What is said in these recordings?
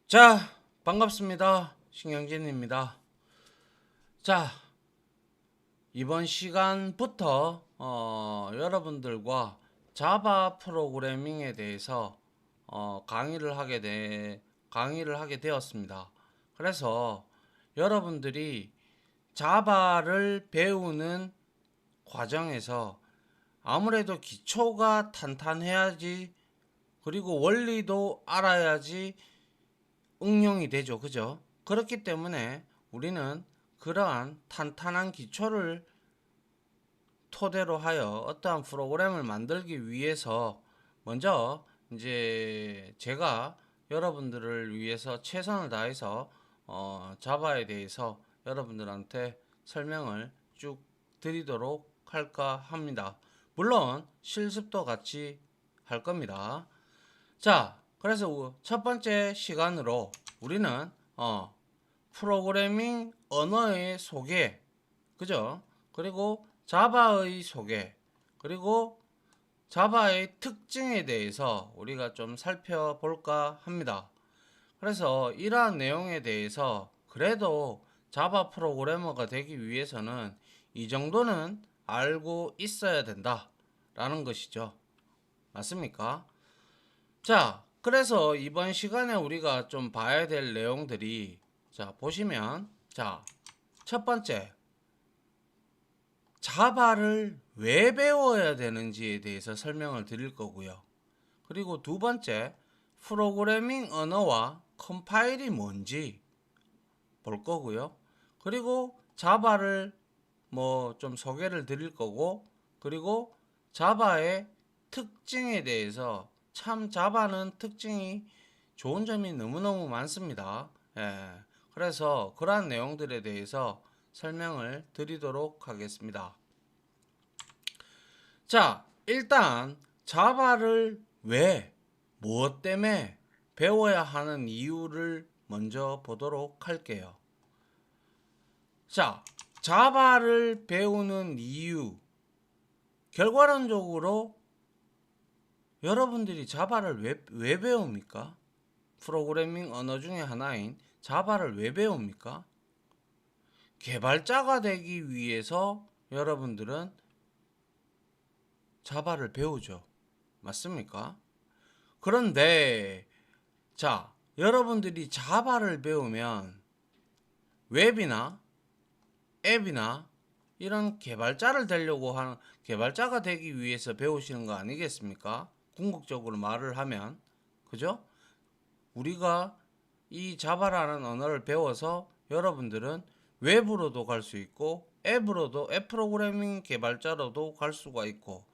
자, 반갑습니다. 신경진입니다. 자, 이번 시간부터 여러분들과 자바 프로그래밍에 대해서 강의를 하게 되었습니다. 그래서 여러분들이 자바를 배우는 과정에서 아무래도 기초가 탄탄해야지, 그리고 원리도 알아야지 응용이 되죠. 그죠? 그렇기 때문에 우리는 그러한 탄탄한 기초를 토대로 하여 어떠한 프로그램을 만들기 위해서 먼저 이제 제가 여러분들을 위해서 최선을 다해서 자바에 대해서 여러분들한테 설명을 쭉 드리도록 할까 합니다. 물론 실습도 같이 할 겁니다. 자, 그래서 첫 번째 시간으로 우리는 프로그래밍 언어의 소개, 그죠? 그리고 자바의 소개, 그리고 자바의 특징에 대해서 우리가 좀 살펴볼까 합니다. 그래서 이러한 내용에 대해서 그래도 자바 프로그래머가 되기 위해서는 이 정도는 알고 있어야 된다라는 것이죠. 맞습니까? 자, 그래서 이번 시간에 우리가 좀 봐야 될 내용들이, 자, 보시면, 자, 첫 번째, 자바를 왜 배워야 되는지에 대해서 설명을 드릴 거고요. 그리고 두 번째, 프로그래밍 언어와 컴파일이 뭔지 볼 거고요. 그리고 자바를 뭐 좀 소개를 드릴 거고, 그리고 자바의 특징에 대해서, 참 자바는 특징이 좋은 점이 너무너무 많습니다. 예. 그래서 그러한 내용들에 대해서 설명을 드리도록 하겠습니다. 자, 일단 자바를 왜, 무엇 때문에 배워야 하는 이유를 먼저 보도록 할게요. 자, 자바를 배우는 이유, 결과론적으로 여러분들이 자바를 왜 배웁니까? 프로그래밍 언어 중에 하나인 자바를 왜 배웁니까? 개발자가 되기 위해서 여러분들은 자바를 배우죠. 맞습니까? 그런데 자, 여러분들이 자바를 배우면 웹이나 앱이나 이런 개발자를 되려고 하는, 개발자가 되기 위해서 배우시는 거 아니겠습니까? 궁극적으로 말을 하면, 그죠? 우리가 이 자바라는 언어를 배워서 여러분들은 웹으로도 갈 수 있고, 앱으로도, 앱 프로그래밍 개발자로도 갈 수가 있고,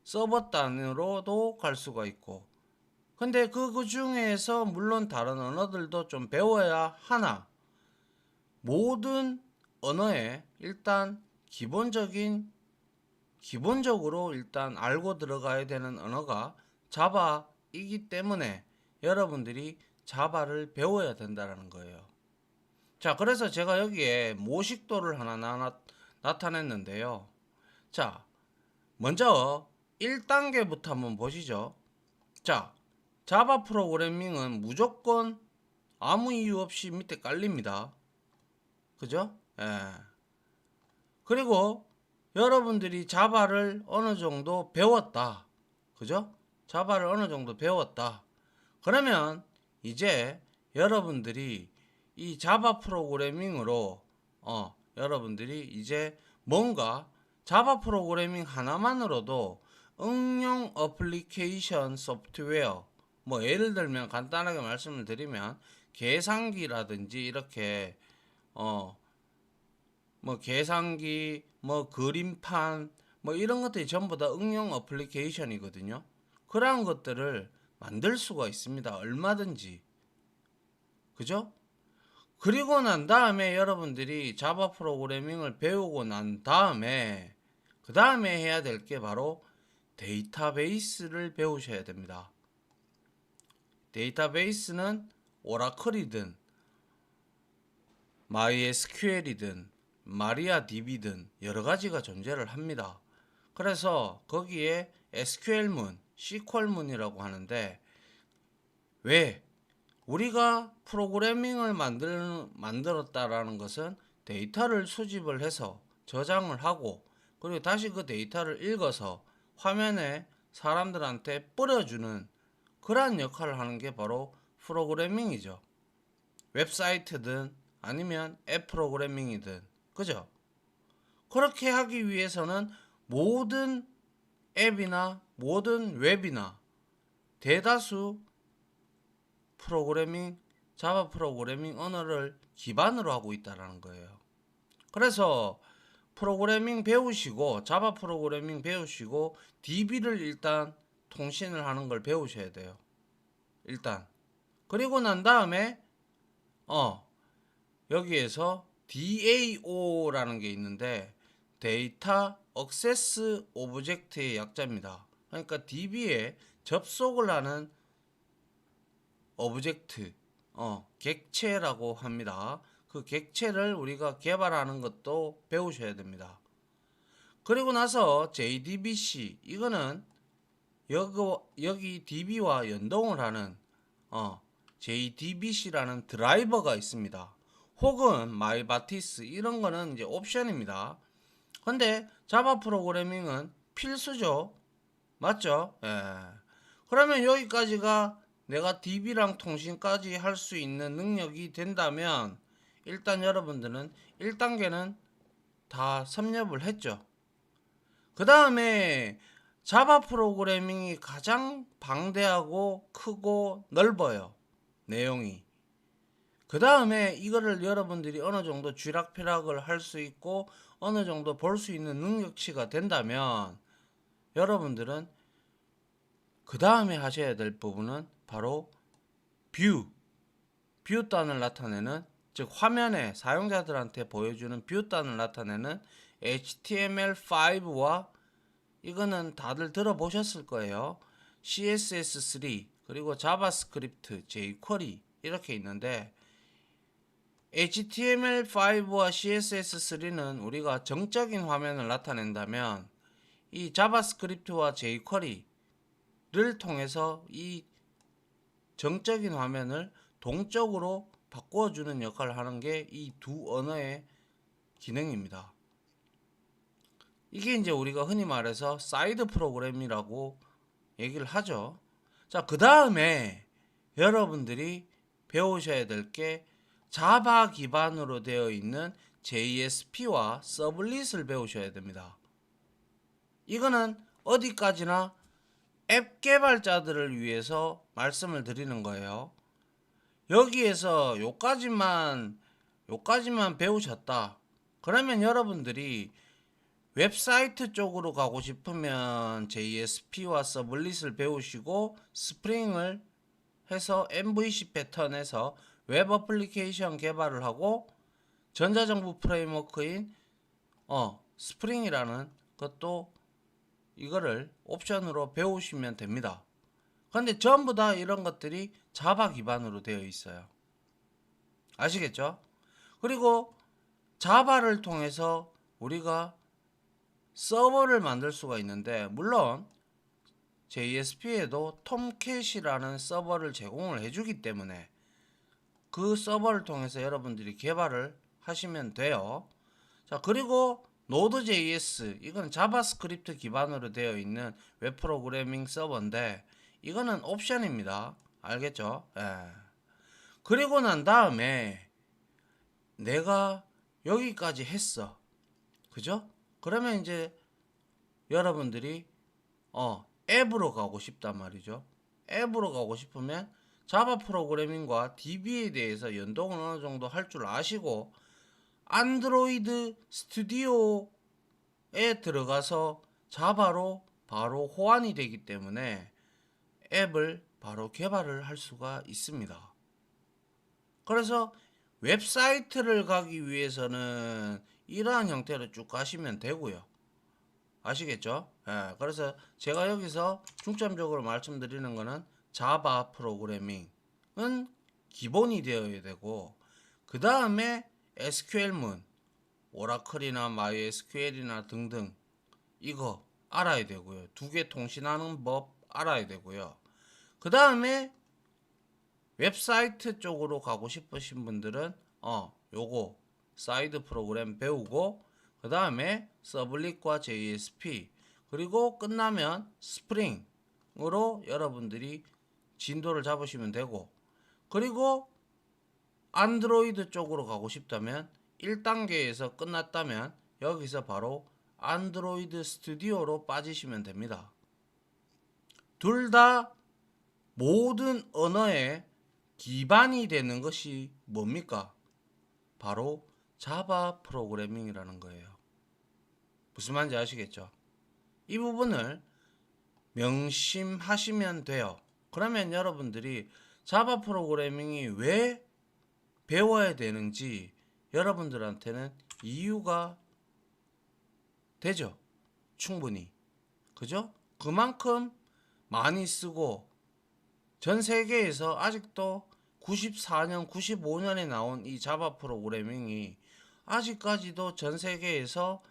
서버 단으로도 갈 수가 있고. 근데 그 중에서 물론 다른 언어들도 좀 배워야 하나, 모든 언어에 일단 기본적으로 일단 알고 들어가야 되는 언어가 자바이기 때문에 여러분들이 자바를 배워야 된다는 거예요. 자, 그래서 제가 여기에 모식도를 하나 나타냈는데요. 자, 먼저 1단계부터 한번 보시죠. 자, 자바 프로그래밍은 무조건 아무 이유 없이 밑에 깔립니다. 그죠? 예. 그리고 여러분들이 자바를 어느 정도 배웠다. 그죠? 자바를 어느 정도 배웠다. 그러면 이제 여러분들이 이 자바 프로그래밍으로 여러분들이 이제 뭔가 자바 프로그래밍 하나만으로도 응용 어플리케이션 소프트웨어, 뭐 예를 들면 간단하게 말씀을 드리면 계산기라든지 이렇게 뭐 계산기, 뭐 그림판, 뭐 이런 것들이 전부 다 응용 어플리케이션이거든요. 그러한 것들을 만들 수가 있습니다. 얼마든지. 그죠? 그리고 난 다음에 여러분들이 자바 프로그래밍을 배우고 난 다음에 그 다음에 해야 될 게 바로 데이터베이스를 배우셔야 됩니다. 데이터베이스는 오라클이든 MySQL이든 마리아DB든 여러 가지가 존재를 합니다. 그래서 거기에 SQL문, SQL문이라고 하는데, 왜 우리가 프로그래밍을 만들었다라는 것은 데이터를 수집을 해서 저장을 하고 그리고 다시 그 데이터를 읽어서 화면에 사람들한테 뿌려주는 그러한 역할을 하는 게 바로 프로그래밍이죠. 웹사이트든 아니면 앱 프로그래밍이든 그죠? 그렇게 하기 위해서는 모든 앱이나 모든 웹이나 대다수 프로그래밍 자바 프로그래밍 언어를 기반으로 하고 있다는 거예요. 그래서 프로그래밍 배우시고 자바 프로그래밍 배우시고 DB를 일단 통신을 하는 걸 배우셔야 돼요. 일단 그리고 난 다음에 여기에서 DAO라는 게 있는데 데이터 액세스 오브젝트의 약자입니다. 그러니까 DB에 접속을 하는 오브젝트, 객체라고 합니다. 그 객체를 우리가 개발하는 것도 배우셔야 됩니다. 그리고 나서 JDBC, 이거는 여기 DB와 연동을 하는 JDBC라는 드라이버가 있습니다. 혹은 마이바티스 이런 거는 이제 옵션입니다. 근데 자바 프로그래밍은 필수죠. 맞죠? 예. 그러면 여기까지가 내가 DB랑 통신까지 할 수 있는 능력이 된다면 일단 여러분들은 1단계는 다 섭렵을 했죠. 그 다음에 자바 프로그래밍이 가장 방대하고 크고 넓어요. 내용이. 그 다음에 이거를 여러분들이 어느 정도 쥐락펴락을 할 수 있고 어느 정도 볼 수 있는 능력치가 된다면 여러분들은 그 다음에 하셔야 될 부분은 바로 뷰 단을 나타내는, 즉 화면에 사용자들한테 보여주는 뷰 단을 나타내는 HTML5와 이거는 다들 들어보셨을 거예요. CSS3 그리고 자바스크립트, jQuery 이렇게 있는데 HTML5와 CSS3는 우리가 정적인 화면을 나타낸다면 이 자바스크립트와 jQuery를 통해서 이 정적인 화면을 동적으로 바꿔주는 역할을 하는 게 이 두 언어의 기능입니다. 이게 이제 우리가 흔히 말해서 사이드 프로그램이라고 얘기를 하죠. 자, 그 다음에 여러분들이 배우셔야 될 게 자바 기반으로 되어 있는 JSP와 서블릿을 배우셔야 됩니다. 이거는 어디까지나 앱 개발자들을 위해서 말씀을 드리는 거예요. 여기에서 요까지만 배우셨다. 그러면 여러분들이 웹사이트 쪽으로 가고 싶으면 JSP와 서블릿을 배우시고 스프링을 해서 MVC 패턴에서 웹 어플리케이션 개발을 하고 전자정부 프레임워크인 스프링이라는 것도 이거를 옵션으로 배우시면 됩니다. 그런데 전부 다 이런 것들이 자바 기반으로 되어 있어요. 아시겠죠? 그리고 자바를 통해서 우리가 서버를 만들 수가 있는데 물론 JSP에도 톰캣이라는 서버를 제공을 해주기 때문에 그 서버를 통해서 여러분들이 개발을 하시면 돼요. 자, 그리고 Node.js, 이건 자바스크립트 기반으로 되어 있는 웹 프로그래밍 서버인데 이거는 옵션입니다. 알겠죠? 예. 그리고 난 다음에 내가 여기까지 했어. 그죠? 그러면 이제 여러분들이 앱으로 가고 싶단 말이죠. 앱으로 가고 싶으면 자바 프로그래밍과 DB에 대해서 연동을 어느 정도 할 줄 아시고 안드로이드 스튜디오에 들어가서 자바로 바로 호환이 되기 때문에 앱을 바로 개발을 할 수가 있습니다. 그래서 웹사이트를 가기 위해서는 이러한 형태로 쭉 가시면 되고요. 아시겠죠? 예, 그래서 제가 여기서 중점적으로 말씀드리는 거는 자바 프로그래밍은 기본이 되어야 되고 그 다음에 SQL문, 오라클이나 MySQL이나 등등 이거 알아야 되고요. 두 개 통신하는 법 알아야 되고요. 그 다음에 웹사이트 쪽으로 가고 싶으신 분들은 요거 사이드 프로그램 배우고 그 다음에 서블릿과 JSP 그리고 끝나면 스프링으로 여러분들이 진도를 잡으시면 되고, 그리고 안드로이드 쪽으로 가고 싶다면 1단계에서 끝났다면 여기서 바로 안드로이드 스튜디오로 빠지시면 됩니다. 둘 다 모든 언어의 기반이 되는 것이 뭡니까? 바로 자바 프로그래밍이라는 거예요. 무슨 말인지 아시겠죠? 이 부분을 명심하시면 돼요. 그러면 여러분들이 자바 프로그래밍이 왜 배워야 되는지 여러분들한테는 이유가 되죠. 충분히. 그죠? 그만큼 많이 쓰고 전 세계에서 아직도 94년, 95년에 나온 이 자바 프로그래밍이 아직까지도 전 세계에서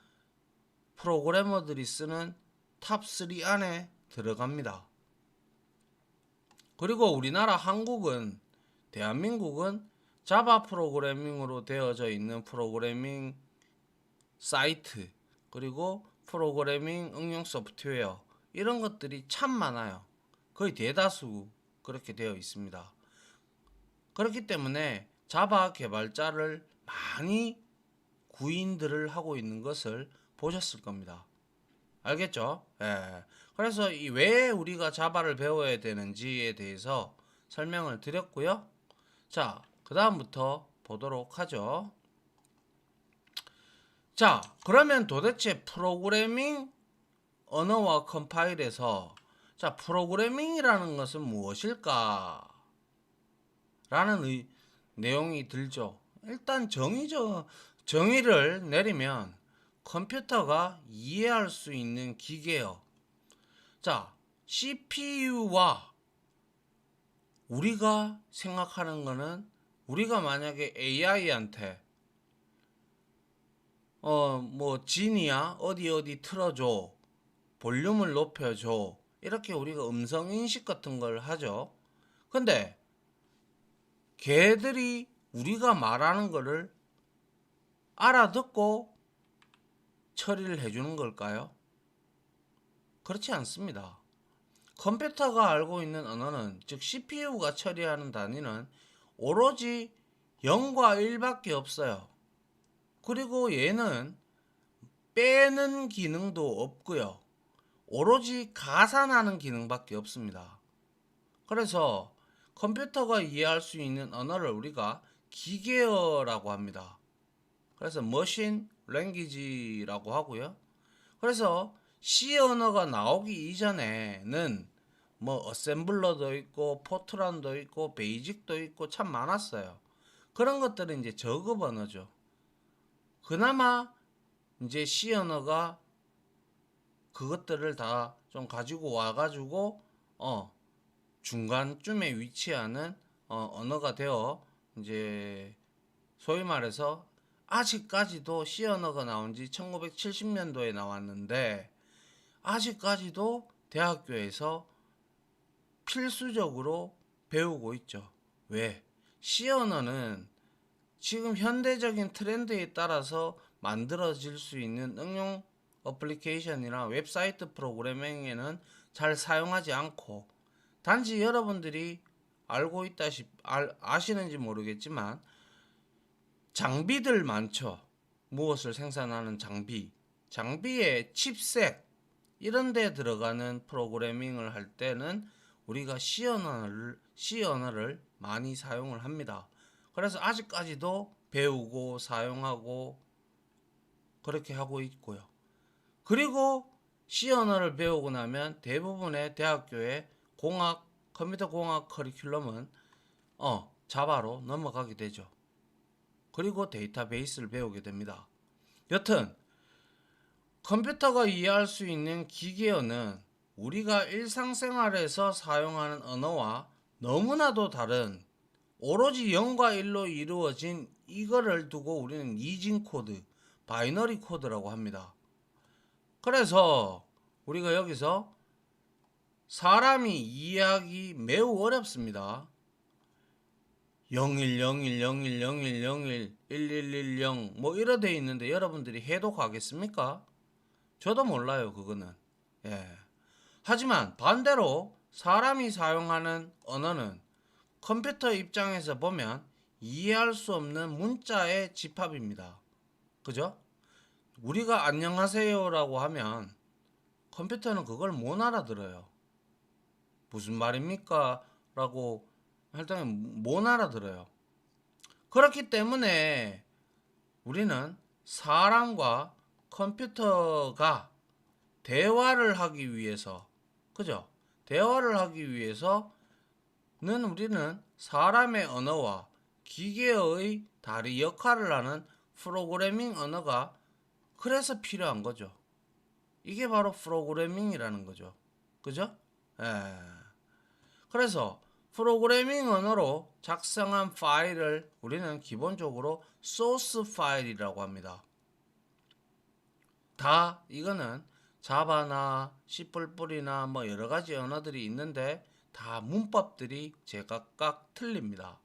프로그래머들이 쓰는 탑3 안에 들어갑니다. 그리고 우리나라 한국은, 대한민국은 자바 프로그래밍으로 되어져 있는 프로그래밍 사이트 그리고 프로그래밍 응용 소프트웨어 이런 것들이 참 많아요. 거의 대다수 그렇게 되어 있습니다. 그렇기 때문에 자바 개발자를 많이 구인들을 하고 있는 것을 보셨을 겁니다. 알겠죠? 예. 그래서 왜 우리가 자바를 배워야 되는지에 대해서 설명을 드렸고요. 자, 그 다음부터 보도록 하죠. 자, 그러면 도대체 프로그래밍 언어와 컴파일에서 자, 프로그래밍이라는 것은 무엇일까? 라는 내용이 들죠. 일단 정의를 내리면 컴퓨터가 이해할 수 있는 기계요. 자, CPU와 우리가 생각하는 거는, 우리가 만약에 AI한테 지니야 어디 틀어줘, 볼륨을 높여줘, 이렇게 우리가 음성 인식 같은 걸 하죠. 근데 걔들이 우리가 말하는 거를 알아듣고 처리를 해주는 걸까요? 그렇지 않습니다. 컴퓨터가 알고 있는 언어는, 즉 CPU가 처리하는 단위는 오로지 0과 1밖에 없어요. 그리고 얘는 빼는 기능도 없고요. 오로지 가산하는 기능밖에 없습니다. 그래서 컴퓨터가 이해할 수 있는 언어를 우리가 기계어라고 합니다. 그래서 머신 랭귀지라고 하고요. 그래서 C 언어가 나오기 이전에는 어셈블러도 있고 포트란도 있고 베이직도 있고 참 많았어요. 그런 것들은 이제 저급 언어죠. 그나마 이제 C 언어가 그것들을 다 좀 가지고 와가지고 중간쯤에 위치하는 언어가 되어, 이제 소위 말해서 아직까지도 C 언어가 나온 지 1970년도에 나왔는데 아직까지도 대학교에서 필수적으로 배우고 있죠. 왜? C 언어는 지금 현대적인 트렌드에 따라서 만들어질 수 있는 응용 어플리케이션이나 웹사이트 프로그래밍에는 잘 사용하지 않고, 단지 여러분들이 아시는지 모르겠지만 장비들 많죠. 무엇을 생산하는 장비의 칩셋 이런 데 들어가는 프로그래밍을 할 때는 우리가 C 언어를 많이 사용을 합니다. 그래서 아직까지도 배우고 사용하고 그렇게 하고 있고요. 그리고 C 언어를 배우고 나면 대부분의 대학교의 컴퓨터 공학 커리큘럼은 자바로 넘어가게 되죠. 그리고 데이터베이스를 배우게 됩니다. 여튼 컴퓨터가 이해할 수 있는 기계어는 우리가 일상생활에서 사용하는 언어와 너무나도 다른, 오로지 0과 1로 이루어진 이거를 두고 우리는 이진 코드, 바이너리 코드라고 합니다. 그래서 우리가 여기서 사람이 이해하기 매우 어렵습니다. 01010101011110 뭐 이러 돼 있는데 여러분들이 해도 가겠습니까? 저도 몰라요, 그거는. 예. 하지만 반대로 사람이 사용하는 언어는 컴퓨터 입장에서 보면 이해할 수 없는 문자의 집합입니다. 그죠? 우리가 안녕하세요라고 하면 컴퓨터는 그걸 못 알아들어요. 무슨 말입니까? 라고 할 때는 못 알아들어요. 그렇기 때문에 우리는 사람과 컴퓨터가 대화를 하기 위해서, 그죠? 대화를 하기 위해서는 우리는 사람의 언어와 기계의 다리 역할을 하는 프로그래밍 언어가 그래서 필요한 거죠. 이게 바로 프로그래밍이라는 거죠. 그죠? 예. 그래서 프로그래밍 언어로 작성한 파일을 우리는 기본적으로 소스 파일이라고 합니다. 다 이거는 자바나 C++이나 뭐 여러 가지 언어들이 있는데 다 문법들이 제각각 틀립니다.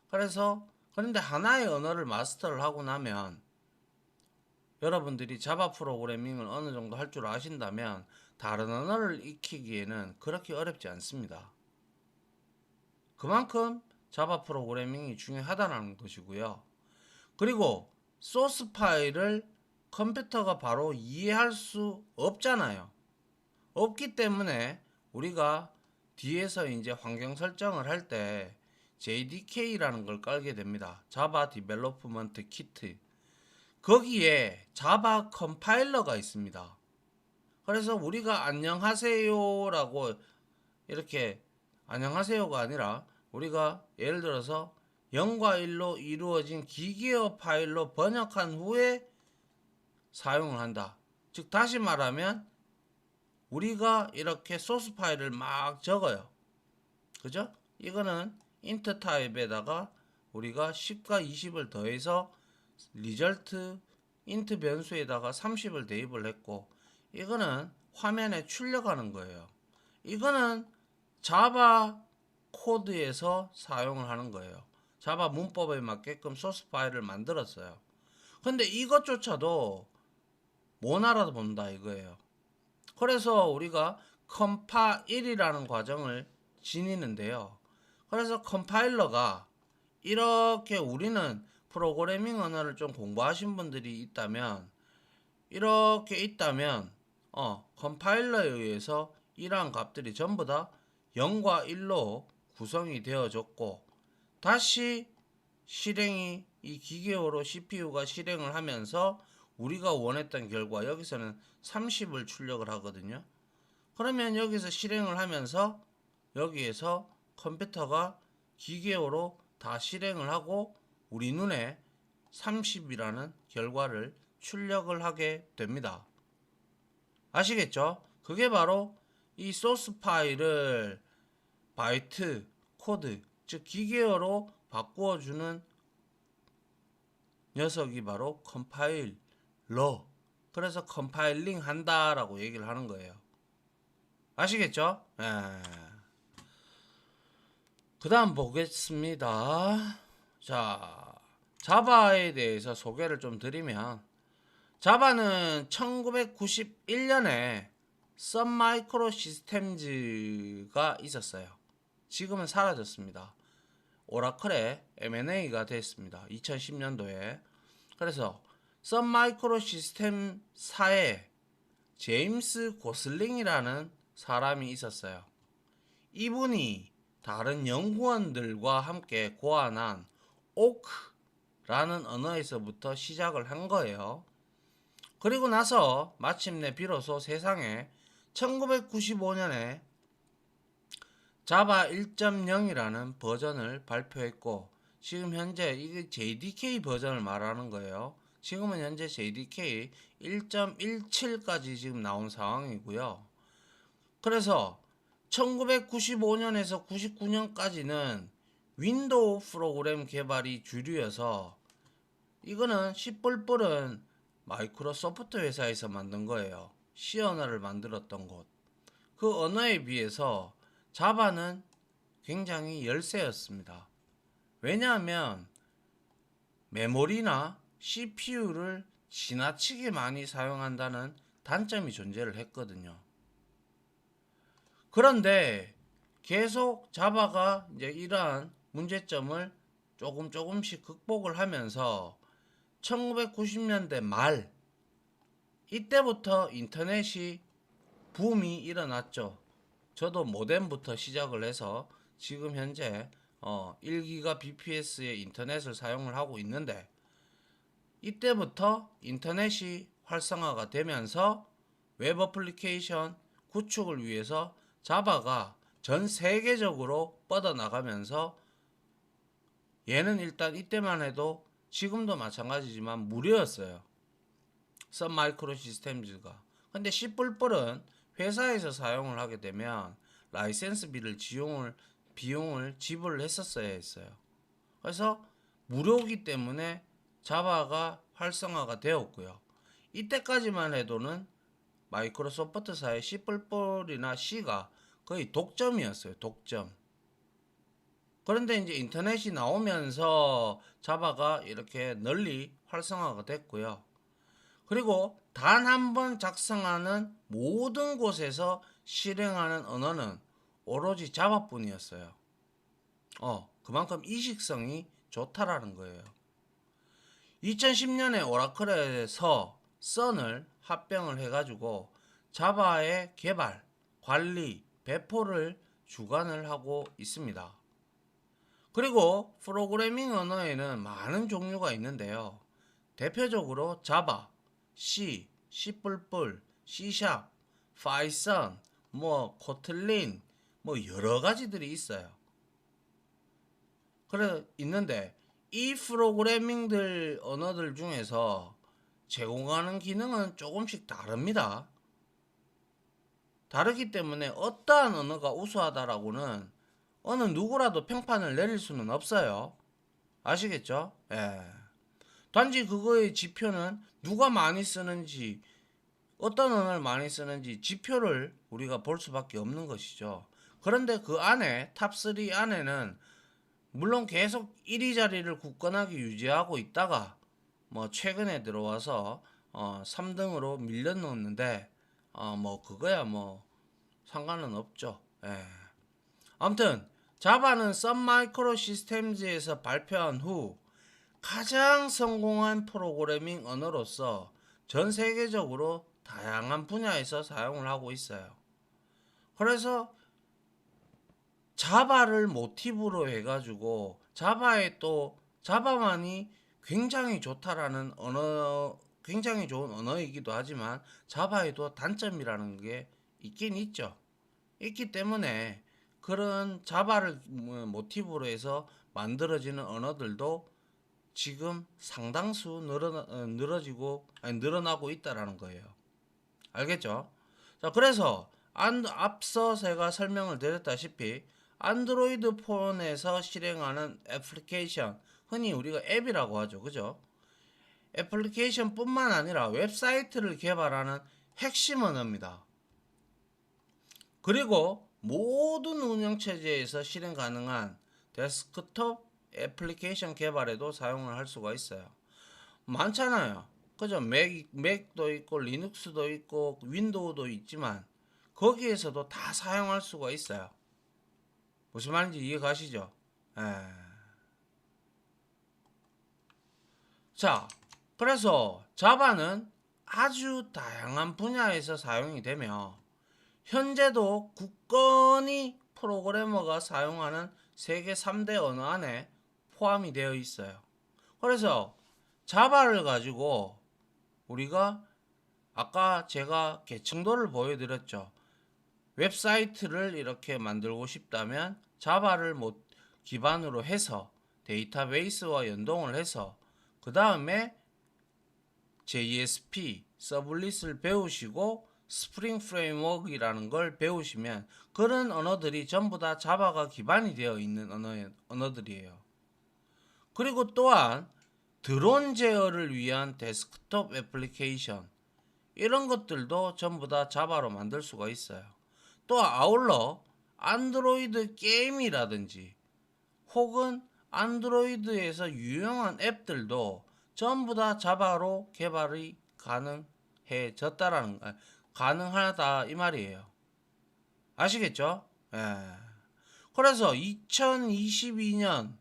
그런데 하나의 언어를 마스터를 하고 나면 여러분들이 자바 프로그래밍을 어느 정도 할 줄 아신다면 다른 언어를 익히기에는 그렇게 어렵지 않습니다. 그만큼 자바 프로그래밍이 중요하다는 것이고요. 그리고 소스 파일을 컴퓨터가 바로 이해할 수 없잖아요. 없기 때문에 우리가 뒤에서 이제 환경 설정을 할 때 JDK라는 걸 깔게 됩니다. 자바 디벨로프먼트 키트. 거기에 자바 컴파일러가 있습니다. 그래서 우리가 안녕하세요라고 이렇게 안녕하세요가 아니라 우리가 예를 들어서 0과 1로 이루어진 기계어 파일로 번역한 후에 사용을 한다. 즉 다시 말하면 우리가 이렇게 소스 파일을 막 적어요. 그죠? 이거는 int 타입에다가 우리가 10과 20을 더해서 result int 변수에다가 30을 대입을 했고 이거는 화면에 출력하는 거예요. 이거는 자바 코드에서 사용을 하는 거예요. 자바 문법에 맞게끔 소스 파일을 만들었어요. 근데 이것조차도 못 알아본다 이거예요. 그래서 우리가 컴파일이라는 과정을 지니는데요. 그래서 컴파일러가 이렇게 우리는 프로그래밍 언어를 좀 공부하신 분들이 있다면 이렇게 있다면 컴파일러에 의해서 이러한 값들이 전부 다 0과 1로 구성이 되어졌고 다시 실행이 이 기계어로 CPU가 실행을 하면서 우리가 원했던 결과 여기서는 30을 출력을 하거든요. 그러면 여기서 실행을 하면서 여기에서 컴퓨터가 기계어로 다 실행을 하고 우리 눈에 30이라는 결과를 출력을 하게 됩니다. 아시겠죠? 그게 바로 이 소스 파일을 바이트, 코드, 즉 기계어로 바꾸어주는 녀석이 바로 컴파일러. 그래서 컴파일링 한다라고 얘기를 하는 거예요. 아시겠죠? 그 다음 보겠습니다. 자, 자바에 대해서 소개를 좀 드리면 자바는 1991년에 선 마이크로 시스템즈가 있었어요. 지금은 사라졌습니다. 오라클의 M&A가 됐습니다. 2010년도에. 그래서 선 마이크로 시스템사에 제임스 고슬링이라는 사람이 있었어요. 이분이 다른 연구원들과 함께 고안한 오크라는 언어에서부터 시작을 한 거예요. 그리고 나서 마침내 비로소 세상에 1995년에 자바 1.0이라는 버전을 발표했고 지금 현재 이게 JDK 버전을 말하는 거예요. 지금은 현재 JDK 1.17까지 지금 나온 상황이고요. 그래서 1995년에서 99년까지는 윈도우 프로그램 개발이 주류여서 이거는 C++은 마이크로소프트 회사에서 만든 거예요. C 언어를 만들었던 곳. 그 언어에 비해서 자바는 굉장히 열세였습니다. 왜냐하면 메모리나 CPU를 지나치게 많이 사용한다는 단점이 존재를 했거든요. 그런데 계속 자바가 이제 이러한 문제점을 조금씩 극복을 하면서 1990년대 말 이때부터 인터넷이 붐이 일어났죠. 저도 모뎀부터 시작을 해서 지금 현재 1기가 bps의 인터넷을 사용을 하고 있는데, 이때부터 인터넷이 활성화가 되면서 웹 어플리케이션 구축을 위해서 자바가 전 세계적으로 뻗어나가면서, 얘는 일단 이때만 해도 지금도 마찬가지지만 무료였어요. 선 마이크로 시스템즈가. 근데 C++은 회사에서 사용을 하게 되면 라이센스비를 비용을 지불을 했었어야 했어요. 그래서 무료이기 때문에 자바가 활성화가 되었고요. 이때까지만 해도는 마이크로소프트사의 C++이나 C가 거의 독점이었어요. 독점. 그런데 이제 인터넷이 나오면서 자바가 이렇게 널리 활성화가 됐고요. 그리고 단 한 번 작성하는 모든 곳에서 실행하는 언어는 오로지 자바뿐이었어요. 그만큼 이식성이 좋다라는 거예요. 2010년에 오라클에서 선을 합병을 해가지고 자바의 개발, 관리, 배포를 주관을 하고 있습니다. 그리고 프로그래밍 언어에는 많은 종류가 있는데요. 대표적으로 자바, C, C++, C#, 파이썬, 코틀린, 여러 가지들이 있어요. 그래 있는데 이 프로그래밍들 언어들 중에서 제공하는 기능은 조금씩 다릅니다. 다르기 때문에 어떠한 언어가 우수하다라고는 어느 누구라도 평판을 내릴 수는 없어요. 아시겠죠? 예. 단지 그거의 지표는 누가 많이 쓰는지, 어떤 언어를 많이 쓰는지 지표를 우리가 볼 수밖에 없는 것이죠. 그런데 그 안에 탑3 안에는 물론 계속 1위 자리를 굳건하게 유지하고 있다가 최근에 들어와서 3등으로 밀려놓는데 그거야 상관은 없죠. 예. 아무튼 자바는 선 마이크로 시스템즈에서 발표한 후 가장 성공한 프로그래밍 언어로서 전 세계적으로 다양한 분야에서 사용을 하고 있어요. 그래서 자바를 모티브로 해가지고 자바만이 굉장히 좋다라는 굉장히 좋은 언어이기도 하지만 자바에도 단점이라는 게 있긴 있죠. 있기 때문에 그런 자바를 모티브로 해서 만들어지는 언어들도 지금 상당수 늘어나고 있다라는 거예요. 알겠죠? 자, 그래서 앞서 제가 설명을 드렸다시피 안드로이드 폰에서 실행하는 애플리케이션, 흔히 우리가 앱이라고 하죠. 그죠? 애플리케이션 뿐만 아니라 웹사이트를 개발하는 핵심 언어입니다. 그리고 모든 운영체제에서 실행 가능한 데스크톱 애플리케이션 개발에도 사용을 할 수가 있어요. 많잖아요. 그죠? 맥도 있고 리눅스도 있고 윈도우도 있지만 거기에서도 다 사용할 수가 있어요. 무슨 말인지 이해 가시죠? 자, 그래서 자바는 아주 다양한 분야에서 사용이 되며 현재도 굳건히 프로그래머가 사용하는 세계 3대 언어 안에 포함이 되어 있어요. 그래서 자바를 가지고 우리가 아까 제가 계층도를 보여드렸죠. 웹사이트를 이렇게 만들고 싶다면 자바를 기반으로 해서 데이터베이스와 연동을 해서 그 다음에 JSP, 서블릿을 배우시고 스프링 프레임워크이라는 걸 배우시면 그런 언어들이 전부 다 자바가 기반이 되어 있는 언어들이에요. 그리고 또한 드론 제어를 위한 데스크톱 애플리케이션, 이런 것들도 전부 다 자바로 만들 수가 있어요. 또 아울러 안드로이드 게임이라든지 혹은 안드로이드에서 유용한 앱들도 전부 다 자바로 개발이 가능하다 이 말이에요. 아시겠죠? 예. 그래서 2022년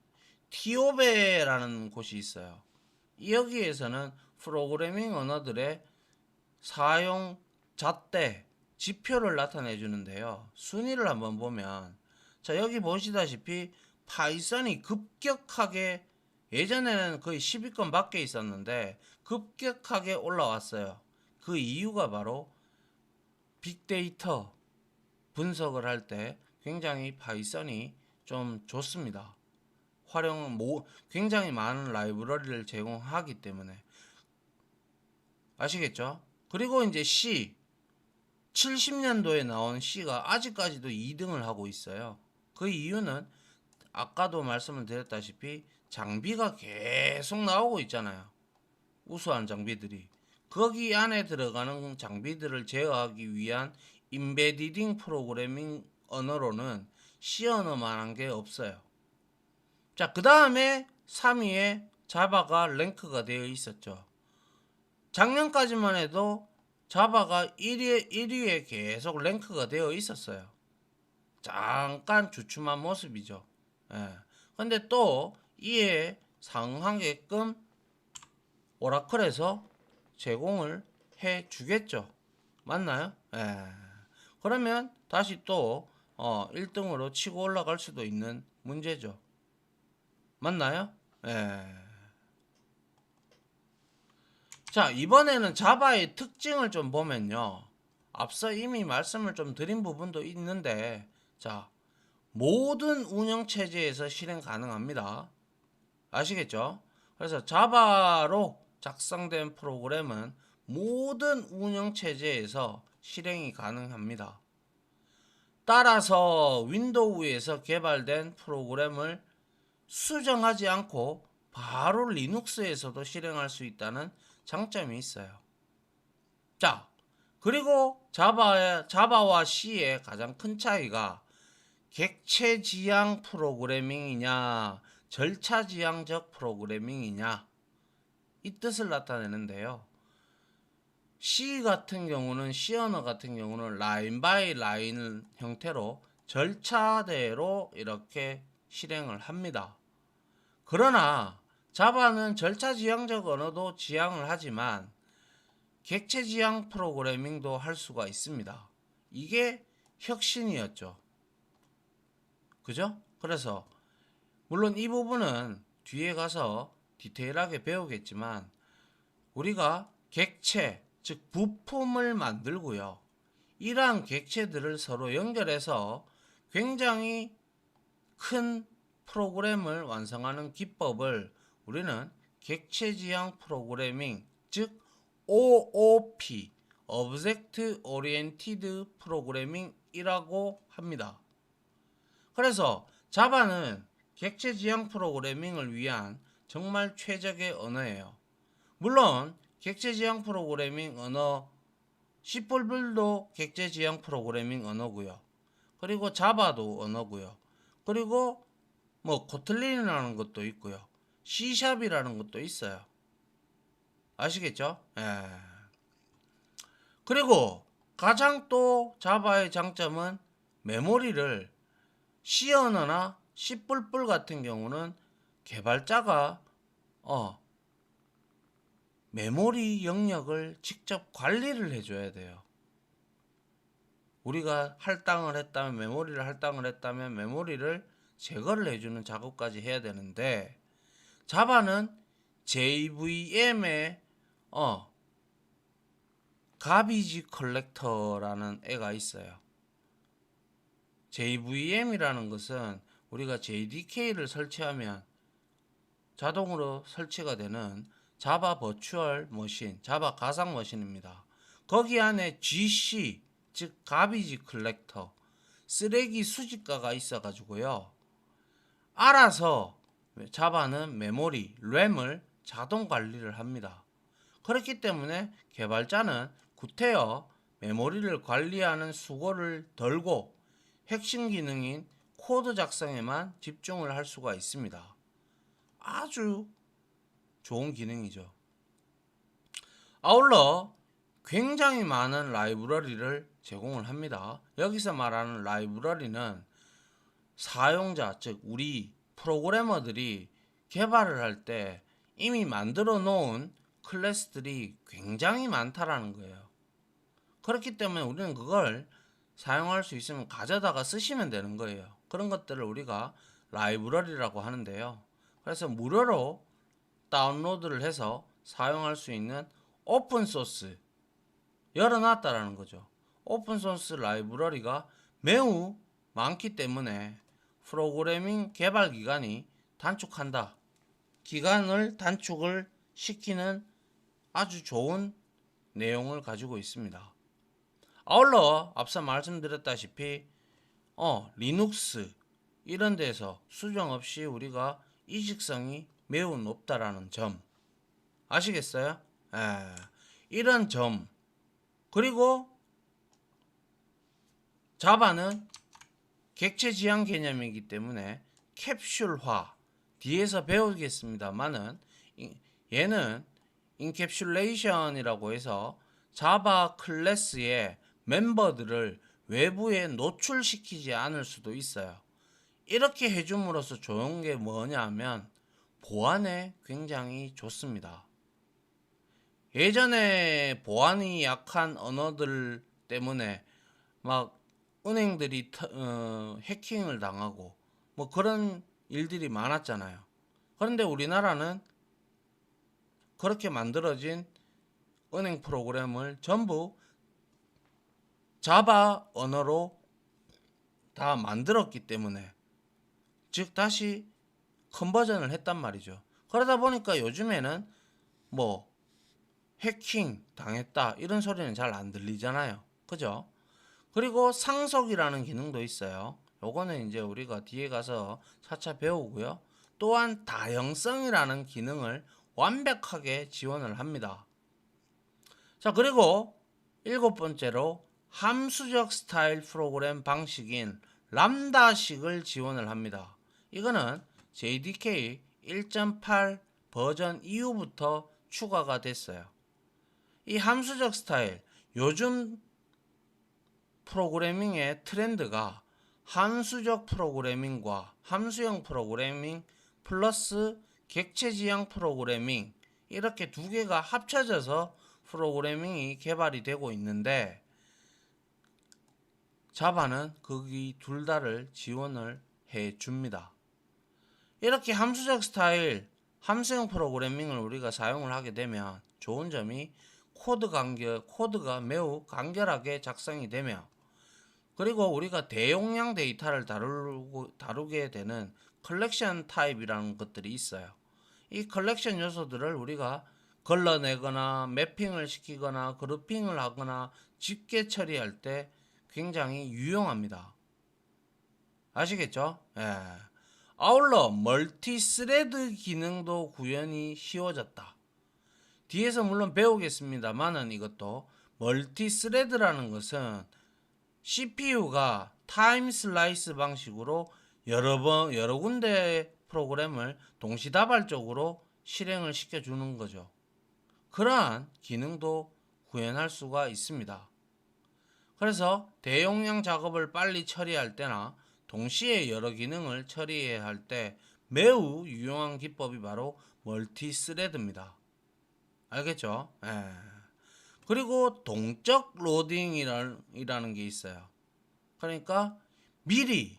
티오베라는 곳이 있어요. 여기에서는 프로그래밍 언어들의 사용 잣대 지표를 나타내 주는데요. 순위를 한번 보면 자, 여기 보시다시피 파이썬이 급격하게 예전에는 거의 10위권 밖에 있었는데 급격하게 올라왔어요. 그 이유가 바로 빅데이터 분석을 할 때 굉장히 파이썬이 좀 좋습니다. 굉장히 많은 라이브러리를 제공하기 때문에 아시겠죠? 그리고 이제 C 70년도에 나온 C가 아직까지도 2등을 하고 있어요. 그 이유는 아까도 말씀을 드렸다시피 장비가 계속 나오고 있잖아요. 우수한 장비들이. 거기 안에 들어가는 장비들을 제어하기 위한 임베디딩 프로그래밍 언어로는 C 언어만한 게 없어요. 자, 그 다음에 3위에 자바가 랭크가 되어 있었죠. 작년까지만 해도 자바가 1위에 계속 랭크가 되어 있었어요. 잠깐 주춤한 모습이죠. 예. 근데 또 이에 상응하게끔 오라클에서 제공을 해 주겠죠. 맞나요? 예. 그러면 다시 또 1등으로 치고 올라갈 수도 있는 문제죠. 맞나요? 예. 자, 이번에는 자바의 특징을 좀 보면요. 앞서 이미 말씀을 좀 드린 부분도 있는데, 자, 모든 운영체제에서 실행 가능합니다. 아시겠죠? 그래서 자바로 작성된 프로그램은 모든 운영체제에서 실행이 가능합니다. 따라서 윈도우에서 개발된 프로그램을 수정하지 않고 바로 리눅스에서도 실행할 수 있다는 장점이 있어요. 자, 그리고 자바와 C의 가장 큰 차이가 객체 지향 프로그래밍이냐 절차 지향적 프로그래밍이냐 이 뜻을 나타내는데요. C 언어 같은 경우는 라인 바이 라인 형태로 절차대로 이렇게 실행을 합니다. 그러나 자바는 절차 지향적 언어도 지향을 하지만 객체 지향 프로그래밍도 할 수가 있습니다. 이게 혁신이었죠. 그죠? 그래서 물론 이 부분은 뒤에 가서 디테일하게 배우겠지만 우리가 객체, 즉 부품을 만들고요. 이러한 객체들을 서로 연결해서 굉장히 큰 프로그램을 완성하는 기법을 우리는 객체 지향 프로그래밍, 즉 OOP, Object Oriented Programming이라고 합니다. 그래서 자바는 객체 지향 프로그래밍을 위한 정말 최적의 언어예요. 물론 객체 지향 프로그래밍 언어 C++도 객체 지향 프로그래밍 언어고요. 그리고 자바도 언어고요. 그리고 뭐 코틀린이라는 것도 있고요. C샵이라는 것도 있어요. 아시겠죠? 예. 그리고 가장 또 자바의 장점은 메모리를 C 언어나 C++ 같은 경우는 개발자가 메모리 영역을 직접 관리를 해줘야 돼요. 우리가 메모리를 할당을 했다면 메모리를 제거를 해주는 작업까지 해야 되는데 자바는 JVM의 가비지 컬렉터라는 애가 있어요. JVM이라는 것은 우리가 JDK를 설치하면 자동으로 설치가 되는 자바 버추얼 머신, 자바 가상 머신입니다. 거기 안에 GC, 즉 가비지 컬렉터, 쓰레기 수집가가 있어 가지고요. 알아서 자바는 메모리, 램을 자동 관리를 합니다. 그렇기 때문에 개발자는 구태여 메모리를 관리하는 수고를 덜고 핵심 기능인 코드 작성에만 집중을 할 수가 있습니다. 아주 좋은 기능이죠. 아울러 굉장히 많은 라이브러리를 제공을 합니다. 여기서 말하는 라이브러리는 사용자, 즉 우리 프로그래머들이 개발을 할 때 이미 만들어 놓은 클래스들이 굉장히 많다라는 거예요. 그렇기 때문에 우리는 그걸 사용할 수 있으면 가져다가 쓰시면 되는 거예요. 그런 것들을 우리가 라이브러리라고 하는데요. 그래서 무료로 다운로드를 해서 사용할 수 있는 오픈소스 열어놨다라는 거죠. 오픈소스 라이브러리가 매우 많기 때문에 프로그래밍 개발 기간이 단축한다. 기간을 단축을 시키는 아주 좋은 내용을 가지고 있습니다. 아울러 앞서 말씀드렸다시피 리눅스 이런 데서 수정 없이 우리가 이식성이 매우 높다라는 점 아시겠어요? 이런 점 그리고 자바는 객체 지향 개념이기 때문에 캡슐화 뒤에서 배우겠습니다만은 얘는 인캡슐레이션이라고 해서 자바 클래스의 멤버들을 외부에 노출시키지 않을 수도 있어요. 이렇게 해줌으로써 좋은 게 뭐냐면 보안에 굉장히 좋습니다. 예전에 보안이 약한 언어들 때문에 막 은행들이 해킹을 당하고 뭐 그런 일들이 많았잖아요. 그런데 우리나라는 그렇게 만들어진 은행 프로그램을 전부 자바 언어로 다 만들었기 때문에 즉 다시 컨버전을 했단 말이죠. 그러다 보니까 요즘에는 뭐 해킹 당했다 이런 소리는 잘 안 들리잖아요. 그죠? 그리고 상속이라는 기능도 있어요. 요거는 이제 우리가 뒤에 가서 차차 배우고요. 또한 다형성이라는 기능을 완벽하게 지원을 합니다. 자, 그리고 일곱 번째로 함수적 스타일 프로그램 방식인 람다식을 지원을 합니다. 이거는 JDK 1.8 버전 이후부터 추가가 됐어요. 이 함수적 스타일, 요즘 프로그래밍의 트렌드가 함수적 프로그래밍과 함수형 프로그래밍 플러스 객체 지향 프로그래밍 이렇게 두 개가 합쳐져서 프로그래밍이 개발이 되고 있는데 자바는 거기 둘 다를 지원을 해 줍니다. 이렇게 함수적 스타일, 함수형 프로그래밍을 우리가 사용을 하게 되면 좋은 점이 코드가 매우 간결하게 작성이 되며 그리고 우리가 대용량 데이터를 다루게 되는 컬렉션 타입이라는 것들이 있어요. 이 컬렉션 요소들을 우리가 걸러내거나 매핑을 시키거나 그룹핑을 하거나 집계 처리할 때 굉장히 유용합니다. 아시겠죠? 아울러 멀티스레드 기능도 구현이 쉬워졌다. 뒤에서 물론 배우겠습니다만은 이것도 멀티스레드라는 것은 CPU가 타임 슬라이스 방식으로 여러 군데 프로그램을 동시다발적으로 실행을 시켜주는 거죠. 그러한 기능도 구현할 수가 있습니다. 그래서 대용량 작업을 빨리 처리할 때나 동시에 여러 기능을 처리해야 할 때 매우 유용한 기법이 바로 멀티스레드입니다. 알겠죠? 그리고 동적 로딩이라는 게 있어요. 그러니까 미리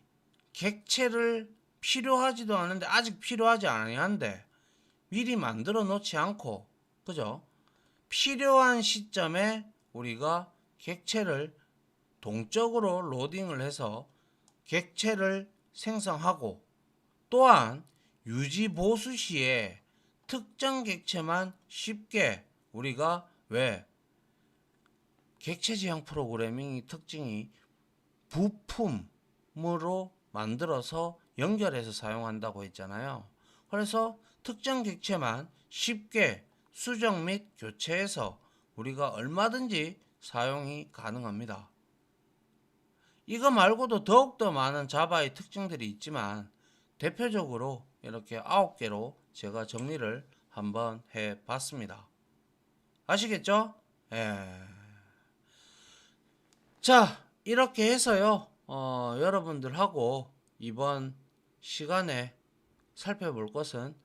객체를 필요하지도 않은데 아직 필요하지 아니한데 미리 만들어 놓지 않고 그죠? 필요한 시점에 우리가 객체를 동적으로 로딩을 해서 객체를 생성하고 또한 유지 보수 시에 특정 객체만 쉽게 우리가 객체 지향 프로그래밍의 특징이 부품으로 만들어서 연결해서 사용한다고 했잖아요. 그래서 특정 객체만 쉽게 수정 및 교체해서 우리가 얼마든지 사용이 가능합니다. 이거 말고도 더욱더 많은 자바의 특징들이 있지만 대표적으로 이렇게 9개로 제가 정리를 한번 해 봤습니다. 아시겠죠? 예. 자, 이렇게 해서요. 여러분들하고 이번 시간에 살펴볼 것은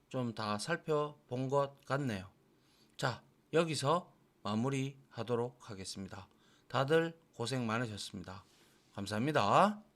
좀 다 살펴본 것 같네요. 자, 여기서 마무리 하도록 하겠습니다. 다들 고생 많으셨습니다. 감사합니다.